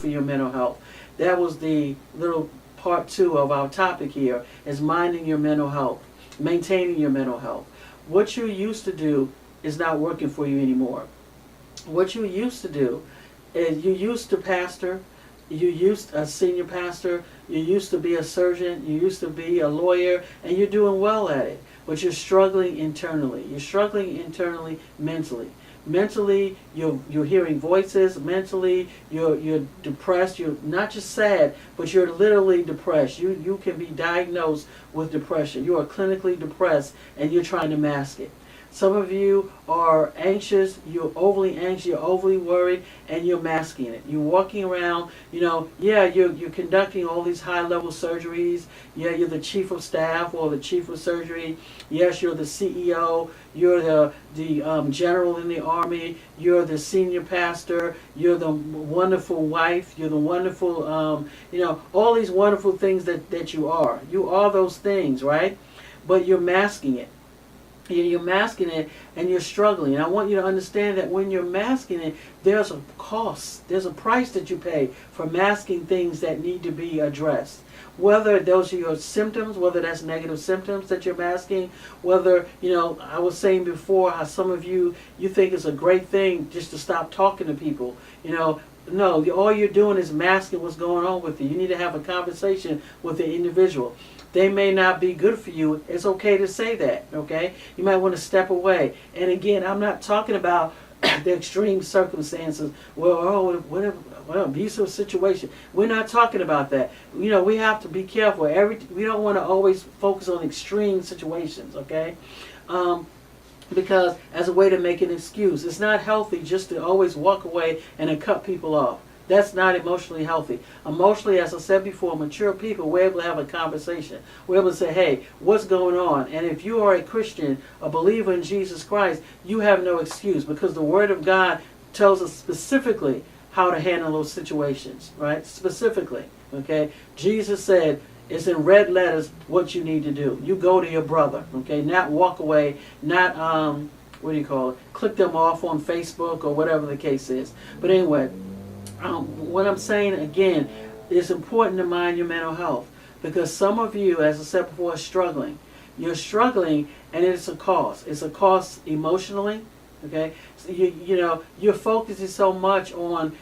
for your mental health. That was the little part 2 of our topic here, is minding your mental health, maintaining your mental health. What you used to do is not working for you anymore. What you used to do is, you used to pastor, you used a senior pastor, you used to be a surgeon, you used to be a lawyer, and you're doing well at it. But you're struggling internally. You're struggling internally mentally. Mentally, you're hearing voices. Mentally, you're depressed. You're not just sad, but you're literally depressed. You can be diagnosed with depression. You are clinically depressed, and you're trying to mask it. Some of you are anxious, you're overly anxious, you're overly worried, and you're masking it. You're walking around, you're conducting all these high-level surgeries. Yeah, you're the chief of staff or the chief of surgery. Yes, you're the CEO. You're the general in the army. You're the senior pastor. You're the wonderful wife. You're the wonderful, all these wonderful things that you are. You are those things, right? But you're masking it. You're masking it, and you're struggling. And I want you to understand that when you're masking it, there's a cost. There's a price that you pay for masking things that need to be addressed. Whether those are your symptoms, whether that's negative symptoms that you're masking, whether, I was saying before how some of you think it's a great thing just to stop talking to people. No, all you're doing is masking what's going on with you. You need to have a conversation with the individual. They may not be good for you. It's okay to say that, okay? You might want to step away. And again, I'm not talking about the extreme circumstances what abusive situation. We're not talking about that. We have to be careful. We don't want to always focus on extreme situations, okay? Because as a way to make an excuse. It's not healthy just to always walk away and then cut people off. That's not emotionally healthy. Emotionally, as I said before, mature people, we're able to have a conversation. We're able to say, hey, what's going on? And if you are a Christian, a believer in Jesus Christ, you have no excuse, because the Word of God tells us specifically how to handle those situations, right? Specifically, okay? Jesus said, it's in red letters what you need to do. You go to your brother, okay? Not walk away, not, click them off on Facebook or whatever the case is. But anyway, what I'm saying again, it's important to mind your mental health, because some of you, as I said before, are struggling. You're struggling, and it's a cost. It's a cost emotionally. Okay, so you're focusing so much on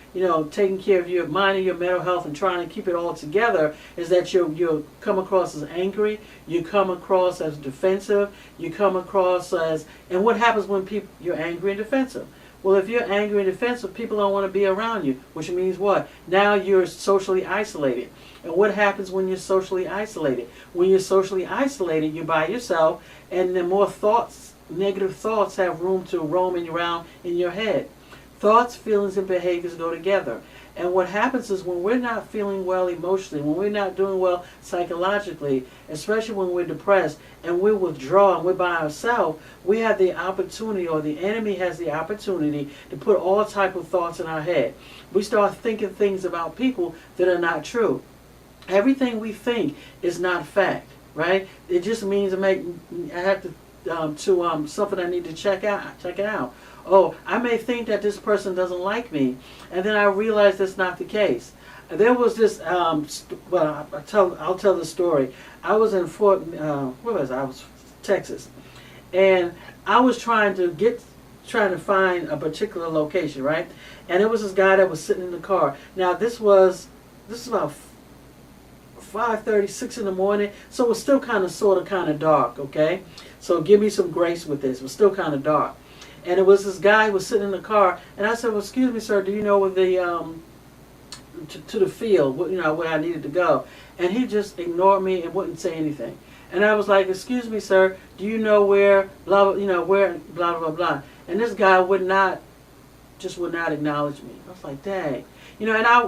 taking care of your minding your mental health and trying to keep it all together, is that you come across as angry, you come across as defensive, you come across as, and what happens when you're angry and defensive? Well, if you're angry and defensive, people don't want to be around you, which means what? Now you're socially isolated. And what happens when you're socially isolated? When you're socially isolated, you're by yourself, and the more negative thoughts have room to roam around in your head. Thoughts, feelings, and behaviors go together. And what happens is, when we're not feeling well emotionally, when we're not doing well psychologically, especially when we're depressed and we withdraw and we're by ourselves, we have the opportunity, or the enemy has the opportunity, to put all type of thoughts in our head. We start thinking things about people that are not true. Everything we think is not fact, right? It just means I have to something I need to check it out. Oh, I may think that this person doesn't like me, and then I realize that's not the case. There was this, I'll tell the story. I was in I was Texas, and I was trying to find a particular location, right? And it was this guy that was sitting in the car. Now this is about 5:30, 6 in the morning, so it was still kind of dark, okay? So give me some grace with this. It was still kind of dark. And it was this guy who was sitting in the car, and I said, well, excuse me, sir, do you know where to the field, where I needed to go? And he just ignored me and wouldn't say anything. And I was like, excuse me, sir, do you know where, blah, where, blah, blah, blah. And this guy would not acknowledge me. I was like, dang. And I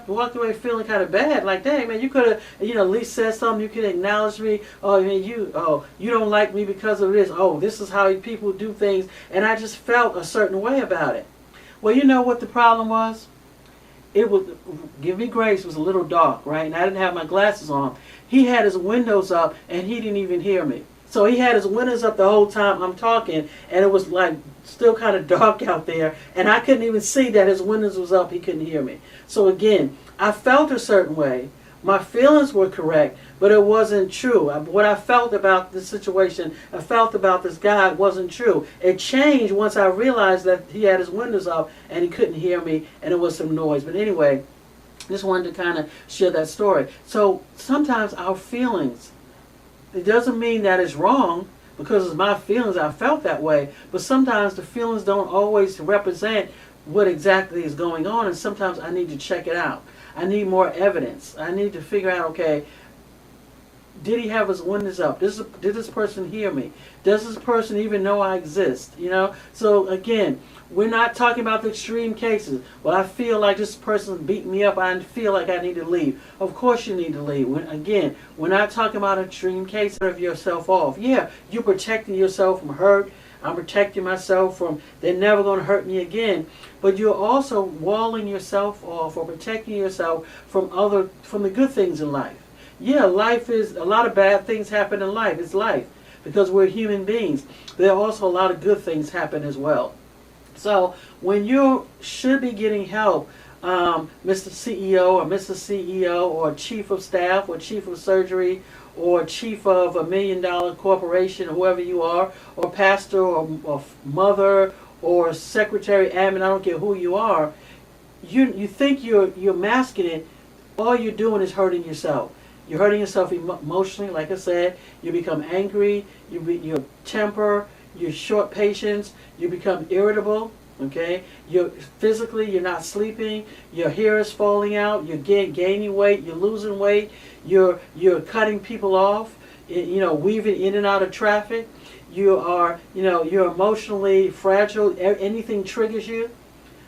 walked away feeling kind of bad. Like, dang, man, you could have, at least said something. You could acknowledge me. Oh, man, you don't like me because of this. Oh, this is how people do things. And I just felt a certain way about it. Well, you know what the problem was? It was, give me grace, it was a little dark, right? And I didn't have my glasses on. He had his windows up, and he didn't even hear me. So he had his windows up the whole time I'm talking, and it was like still kind of dark out there, and I couldn't even see that his windows was up. He couldn't hear me. So again, I felt a certain way. My feelings were correct, but it wasn't true. What I felt about the situation, I felt about this guy wasn't true. It changed once I realized that he had his windows up and he couldn't hear me, and it was some noise. But anyway, just wanted to kind of share that story. So sometimes our feelings, it doesn't mean that it's wrong because it's my feelings, I felt that way, but sometimes the feelings don't always represent what exactly is going on, and sometimes I need to check it out. I need more evidence. I need to figure out, okay, did he have his windows up? Did this person hear me? Does this person even know I exist? You know? So again, we're not talking about the extreme cases. Well, I feel like this person beat me up. I feel like I need to leave. Of course you need to leave. Again, we're not talking about extreme cases of yourself off. Yeah, you're protecting yourself from hurt. I'm protecting myself from, they're never going to hurt me again. But you're also walling yourself off or protecting yourself from the good things in life. Yeah, life is, a lot of bad things happen in life. It's life because we're human beings. There are also a lot of good things happen as well. So when you should be getting help, Mr. CEO or Mrs. CEO or chief of staff or chief of surgery or chief of $1 million corporation, whoever you are, or pastor or mother or secretary, admin, I don't care who you are, you think you're masking it. All you're doing is hurting yourself. You're hurting yourself emotionally, like I said. You become angry, your temper, your short patience, you become irritable. Okay, you're not sleeping, your hair is falling out, you're gaining weight, you're losing weight, you're cutting people off, weaving in and out of traffic. You are, you're emotionally fragile. Anything triggers you.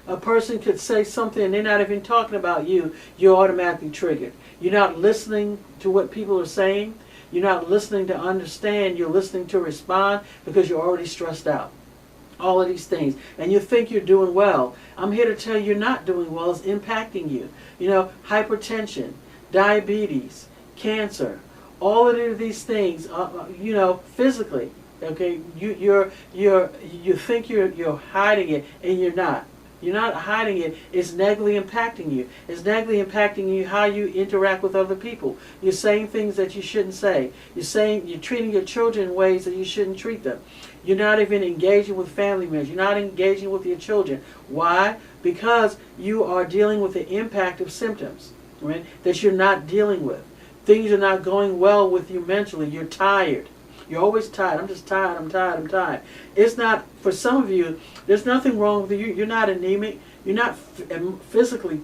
A person could say something and they're not even talking about you. You're automatically triggered. You're not listening to what people are saying. You're not listening to understand. You're listening to respond because you're already stressed out. All of these things, and you think you're doing well. I'm here to tell you you're not doing well. It's impacting you. Hypertension, diabetes, cancer, all of these things. Physically. Okay, you think you're hiding it, and you're not. You're not hiding it. It's negatively impacting you. It's negatively impacting you how you interact with other people. You're saying things that you shouldn't say. You're treating your children in ways that you shouldn't treat them. You're not even engaging with family members. You're not engaging with your children. Why? Because you are dealing with the impact of symptoms, right, that you're not dealing with. Things are not going well with you mentally. You're tired. You're always tired. I'm just tired. I'm tired. It's not, for some of you, there's nothing wrong with you. You're not anemic. You're not physically,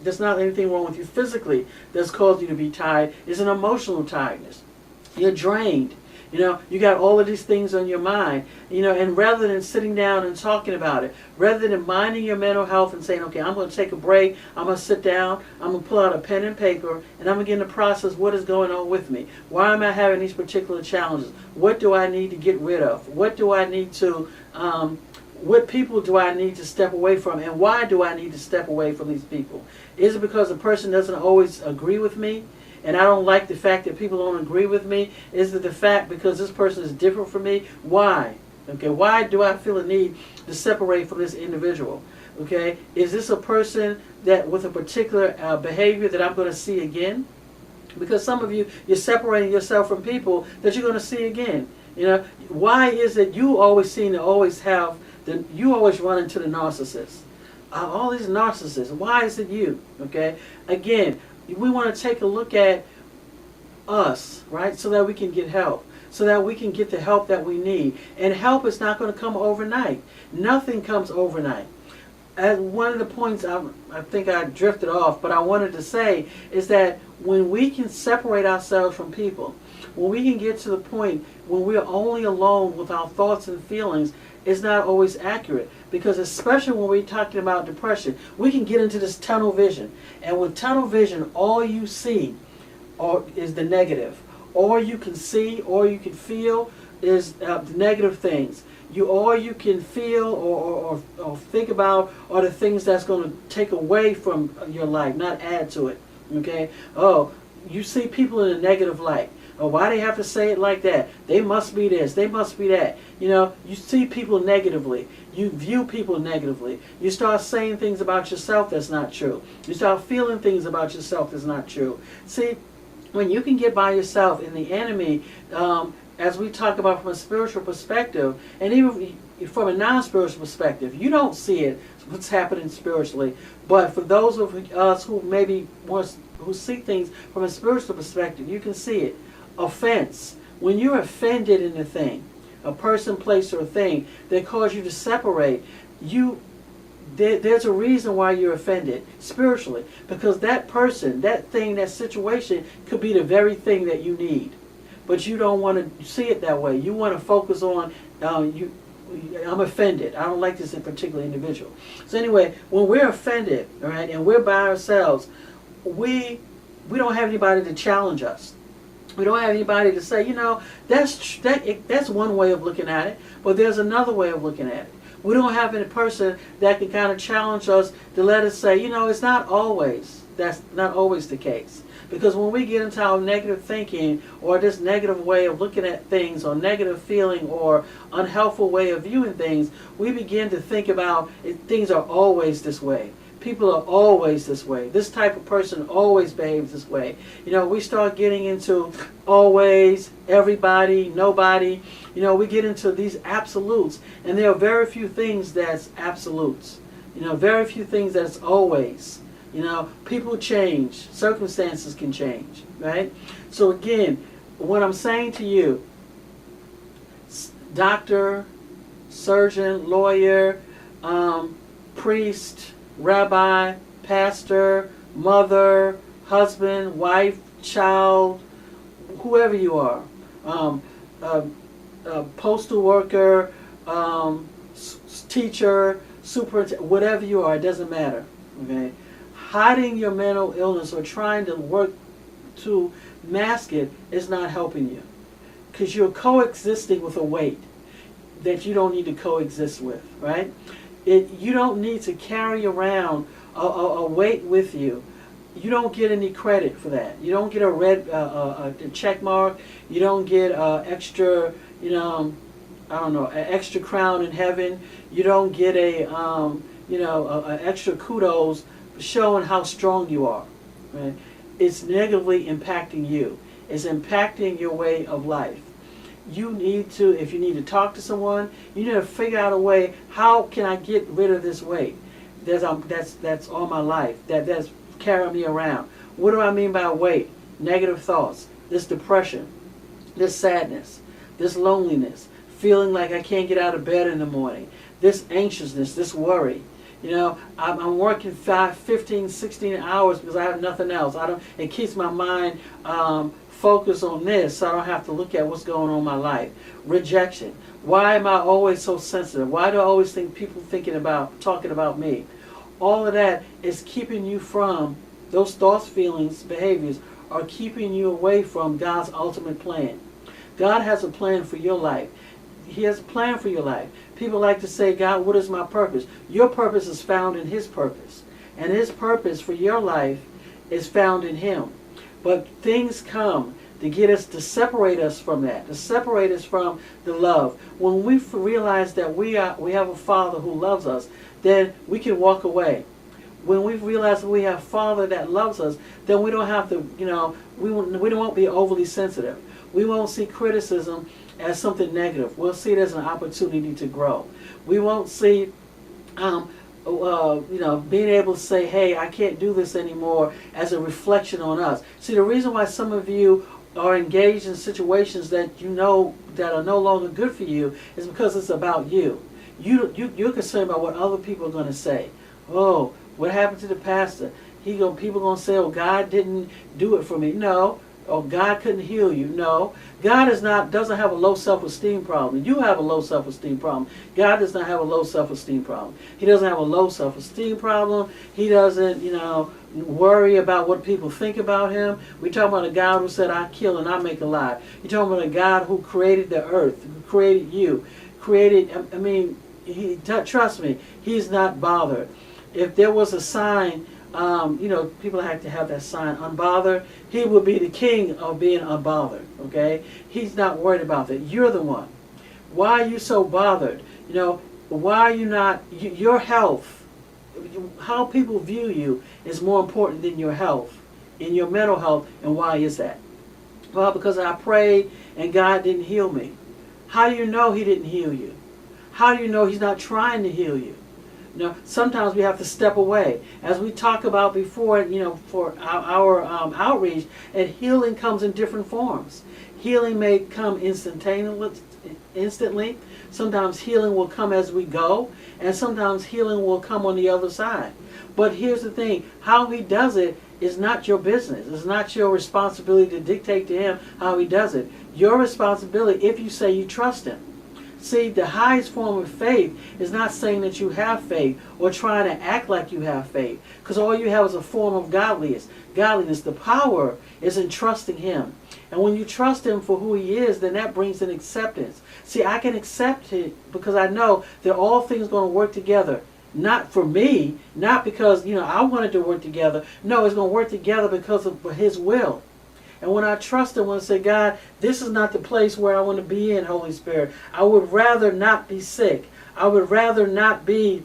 there's not anything wrong with you physically that's caused you to be tired. It's an emotional tiredness. You're drained. You got all of these things on your mind, and rather than sitting down and talking about it, rather than minding your mental health and saying, okay, I'm going to take a break, I'm going to sit down, I'm going to pull out a pen and paper, and I'm going to get in the process what is going on with me. Why am I having these particular challenges? What do I need to get rid of? What do I need to, what people do I need to step away from, and why do I need to step away from these people? Is it because the person doesn't always agree with me? And I don't like the fact that people don't agree with me? Is it the fact because this person is different from me? Why? Okay, why do I feel a need to separate from this individual? Okay, is this a person that with a particular behavior that I'm going to see again? Because some of you, you're separating yourself from people that you're going to see again. Why is it you always seem to always have, you always run into the narcissist? All these narcissists, why is it you? Okay, again, we want to take a look at us, right, so that we can get help, so that we can get the help that we need. And help is not going to come overnight. Nothing comes overnight. As one of the points, I think I drifted off, but I wanted to say is that when we can separate ourselves from people, when we can get to the point when we're only alone with our thoughts and feelings, it's not always accurate. Because especially when we're talking about depression, we can get into this tunnel vision. And with tunnel vision, all you see is the negative. All you can see, all you can feel is the negative things. All you can feel or think about are the things that's going to take away from your life, not add to it. Okay? Oh, you see people in a negative light. Or why they have to say it like that? They must be this. They must be that. You know, you see people negatively. You view people negatively. You start saying things about yourself that's not true. You start feeling things about yourself that's not true. See, when you can get by yourself and the enemy, as we talk about from a spiritual perspective, and even from a non-spiritual perspective, you don't see it, what's happening spiritually. But for those of us who maybe who see things from a spiritual perspective, you can see it. Offense. When you're offended in a thing, a person, place, or a thing that cause you to separate, there's a reason why you're offended spiritually, because that person, that thing, that situation could be the very thing that you need, but you don't want to see it that way. You want to focus on I'm offended. I don't like this in particular individual. So anyway, when we're offended, all right, and we're by ourselves, we don't have anybody to challenge us. We don't have anybody to say, you know, that's one way of looking at it, but there's another way of looking at it. We don't have any person that can kind of challenge us to let us say, you know, that's not always the case. Because when we get into our negative thinking or this negative way of looking at things or negative feeling or unhelpful way of viewing things, we begin to think about things are always this way. People are always this way. This type of person always behaves this way. You know, we start getting into always, everybody, nobody. You know, we get into these absolutes. And there are very few things that's absolutes. You know, very few things that's always. You know, people change. Circumstances can change, right? So again, what I'm saying to you, doctor, surgeon, lawyer, priest, rabbi, pastor, mother, husband, wife, child, whoever you are, postal worker, teacher, superintendent, whatever you are, it doesn't matter, okay? Hiding your mental illness or trying to work to mask it is not helping you, because you're coexisting with a weight that you don't need to coexist with, right? You don't need to carry around a weight with you. You don't get any credit for that. You don't get a red a check mark. You don't get extra, you know, I don't know, an extra crown in heaven. You don't get a extra kudos showing how strong you are. Right? It's negatively impacting you. It's impacting your way of life. You need to, if you need to talk to someone, you need to figure out a way, how can I get rid of this weight that's all my life, that's carrying me around. What do I mean by weight? Negative thoughts, this depression, this sadness, this loneliness, feeling like I can't get out of bed in the morning, this anxiousness, this worry. You know, I'm working 5, 15, 16 hours because I have nothing else. It keeps my mind focused on this, so I don't have to look at what's going on in my life. Rejection. Why am I always so sensitive? Why do I always think people talking about me? All of that is keeping you from, those thoughts, feelings, behaviors are keeping you away from God's ultimate plan. God has a plan for your life. He has a plan for your life. People like to say, God, what is my purpose? Your purpose is found in His purpose. And His purpose for your life is found in Him. But things come to get us, to separate us from that, to separate us from the love. When we realize that we have a Father who loves us, then we can walk away. When we realize that we have a Father that loves us, then we don't have to, you know, we won't be overly sensitive. We won't see criticism as something negative. We'll see it as an opportunity to grow. We won't see, being able to say, hey, I can't do this anymore, as a reflection on us. See, the reason why some of you are engaged in situations that you know that are no longer good for you is because it's about you. You're concerned about what other people are going to say. Oh, what happened to the pastor? People are going to say, oh, God didn't do it for me. No. Oh, God couldn't heal you. No. God doesn't have a low self-esteem problem. You have a low self-esteem problem. God does not have a low self-esteem problem. He doesn't have a low self-esteem problem. He doesn't, worry about what people think about him. We're talking about a God who said, I kill and I make alive. You're talking about a God who created the earth, who created you, trust me, He's not bothered. If there was a sign People have to have that sign, unbothered. He will be the king of being unbothered, okay? He's not worried about that. You're the one. Why are you so bothered? Why are you not, your health, how people view you is more important than your health, in your mental health. And why is that? Well, because I prayed and God didn't heal me. How do you know He didn't heal you? How do you know He's not trying to heal you? Sometimes we have to step away. As we talked about before, for our outreach, and healing comes in different forms. Healing may come instantly. Sometimes healing will come as we go, and sometimes healing will come on the other side. But here's the thing, how He does it is not your business. It's not your responsibility to dictate to Him how He does it. Your responsibility, if you say you trust Him. See, the highest form of faith is not saying that you have faith or trying to act like you have faith, because all you have is a form of godliness. The power is in trusting Him. And when you trust Him for who He is, then that brings an acceptance. See, I can accept it because I know that all things are going to work together. Not for me, not because, I wanted to work together. No, it's going to work together because of His will. And when I trust Him, when I say, God, this is not the place where I want to be in, Holy Spirit. I would rather not be sick. I would rather not be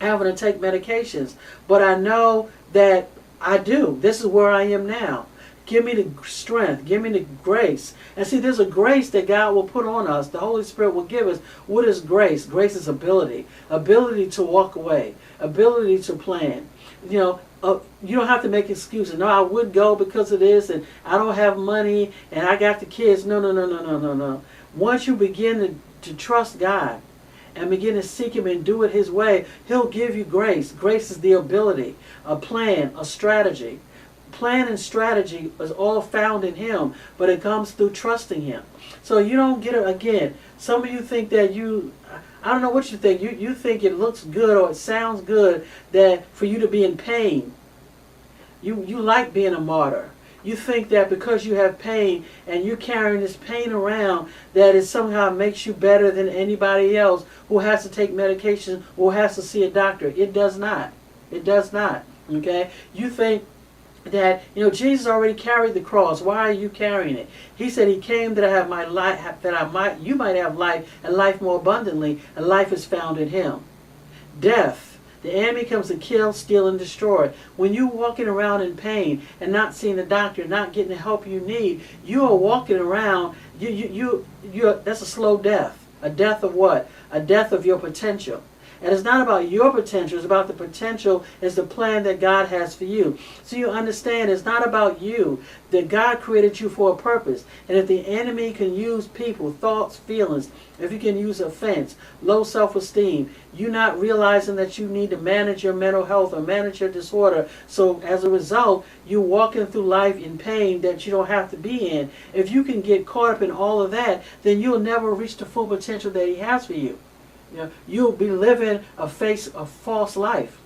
having to take medications. But I know that I do. This is where I am now. Give me the strength. Give me the grace. And see, there's a grace that God will put on us. The Holy Spirit will give us. What is grace? Grace is ability. Ability to walk away. Ability to plan. You don't have to make excuses. No, I would go because of this, and I don't have money, and I got the kids. No. Once you begin to trust God and begin to seek Him and do it His way, He'll give you grace. Grace is the ability, a plan, a strategy. Plan and strategy is all found in Him, but it comes through trusting Him. So you don't get it again. Some of you think that I don't know what you think. You think it looks good or it sounds good that for you to be in pain. You like being a martyr. You think that because you have pain and you're carrying this pain around, that it somehow makes you better than anybody else who has to take medication or has to see a doctor. It does not. It does not. Okay? You think that Jesus already carried the cross. Why are you carrying it? He said He came that I have my life, that you might have life and life more abundantly, and life is found in Him. Death. The enemy comes to kill, steal, and destroy. When you're walking around in pain and not seeing the doctor, not getting the help you need, you are walking around. That's a slow death. A death of what? A death of your potential. And it's not about your potential, it's about the potential, it's the plan that God has for you. So you understand it's not about you, that God created you for a purpose. And if the enemy can use people, thoughts, feelings, if you can use offense, low self-esteem, you not realizing that you need to manage your mental health or manage your disorder. So as a result, you walking through life in pain that you don't have to be in. If you can get caught up in all of that, then you'll never reach the full potential that He has for you. You'll be living a false life.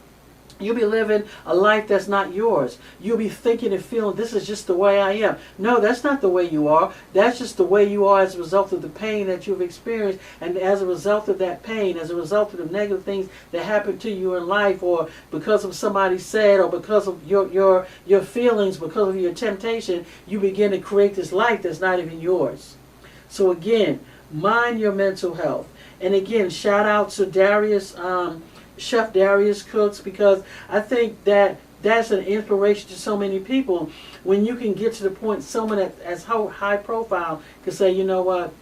You'll be living a life that's not yours. You'll be thinking and feeling, this is just the way I am. No, that's not the way you are. That's just the way you are as a result of the pain that you've experienced. And as a result of that pain, as a result of the negative things that happened to you in life, or because of somebody said, or because of your feelings, because of your temptation, you begin to create this life that's not even yours. So again, mind your mental health. And again, shout out to Darius, Chef Darius Cooks, because I think that that's an inspiration to so many people. When you can get to the point, someone as high profile can say, you know what,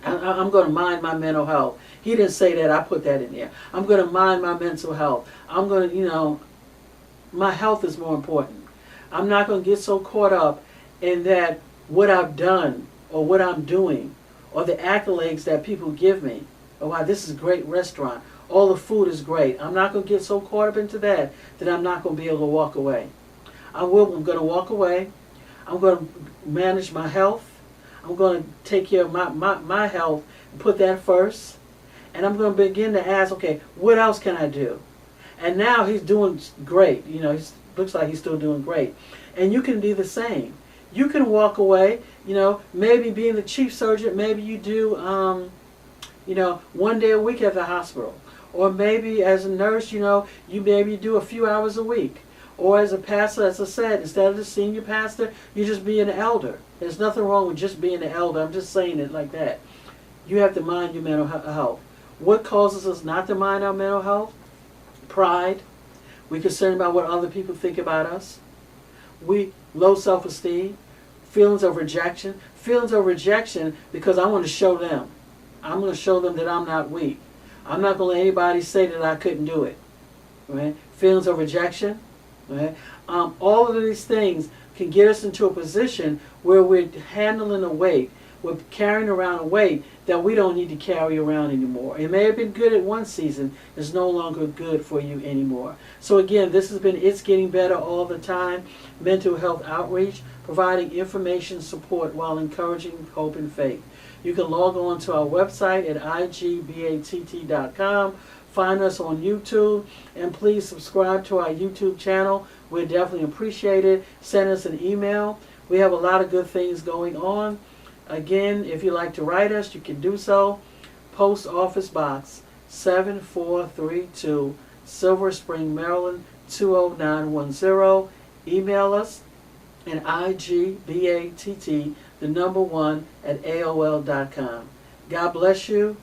I'm going to mind my mental health. He didn't say that, I put that in there. I'm going to mind my mental health. I'm going to, my health is more important. I'm not going to get so caught up in that what I've done or what I'm doing, or the accolades that people give me. Oh, wow, this is a great restaurant. All the food is great. I'm not going to get so caught up into that I'm not going to be able to walk away. I'm going to walk away. I'm going to manage my health. I'm going to take care of my health and put that first. And I'm going to begin to ask, okay, what else can I do? And now he's doing great. He looks like he's still doing great. And you can be the same. You can walk away, maybe being the chief surgeon, maybe you do, 1 day a week at the hospital. Or maybe as a nurse, you maybe do a few hours a week. Or as a pastor, as I said, instead of the senior pastor, you just be an elder. There's nothing wrong with just being an elder. I'm just saying it like that. You have to mind your mental health. What causes us not to mind our mental health? Pride. We're concerned about what other people think about us. Low self-esteem. Feelings of rejection. Feelings of rejection because I want to show them. I'm going to show them that I'm not weak. I'm not going to let anybody say that I couldn't do it. Right? Feelings of rejection. Right? All of these things can get us into a position where we're handling a weight, we're carrying around a weight that we don't need to carry around anymore. It may have been good at one season, it's no longer good for you anymore. So again, this has been It's Getting Better All the Time, mental health outreach, providing information support while encouraging hope and faith. You can log on to our website at igbatt.com. Find us on YouTube, and please subscribe to our YouTube channel. We'd definitely appreciate it. Send us an email. We have a lot of good things going on. Again, if you'd like to write us, you can do so. Post Office Box 7432, Silver Spring, Maryland 20910. Email us at igbatt1 at AOL.com. God bless you.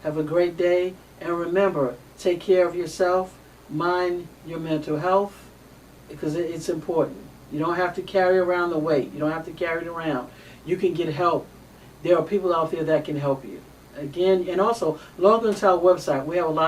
Have a great day. And remember, take care of yourself, mind your mental health, because it's important. You don't have to carry around the weight. You don't have to carry it around. You can get help. There are people out there that can help you. Again, and also, log onto our website. We have a lot